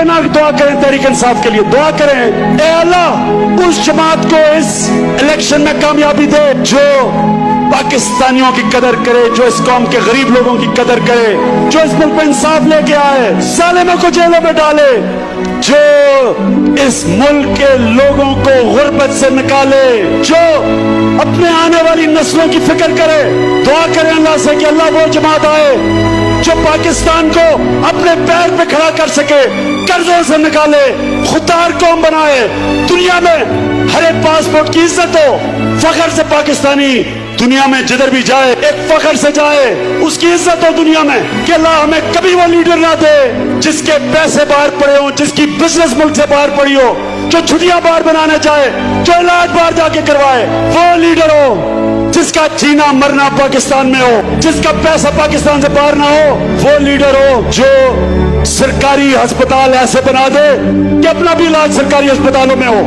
क्यों ना दुआ करें तहरीक इंसाफ के लिए, दुआ करें ए अल्लाह उस जमात को इस इलेक्शन में कामयाबी दे जो पाकिस्तानियों की कदर करे, जो इस कौम के गरीब लोगों की कदर करे, जो इस मुल्क पे इंसाफ लेके आए, जालिमों को जेलों में डाले, जो इस मुल्क के लोगों को गुर्बत से निकाले, जो अपने आने वाली नस्लों की फिक्र करे। दुआ करें अल्लाह से कि अल्लाह वो जमात आए जो पाकिस्तान को अपने पैर पे खड़ा कर सके, कर्जों से निकाले, खुददार कौम बनाए, दुनिया में हर एक पासपोर्ट की इज्जत हो, फख्र से पाकिस्तानी दुनिया में जिधर भी जाए एक फख्र से जाए, उसकी इज्जत हो दुनिया में। कि अल्लाह हमें कभी वो लीडर ना दे जिसके पैसे बाहर पड़े हो, जिसकी बिजनेस मुल्क से बाहर पड़ी हो, जो छुट्टियां बाहर बनाने चाहे, जो इलाज बाहर जाके करवाए। वो लीडर हो जिसका जीना मरना पाकिस्तान में हो, जिसका पैसा पाकिस्तान से बाहर ना हो। वो लीडर हो जो सरकारी अस्पताल ऐसे बना दे कि अपना भी इलाज सरकारी अस्पतालों में हो।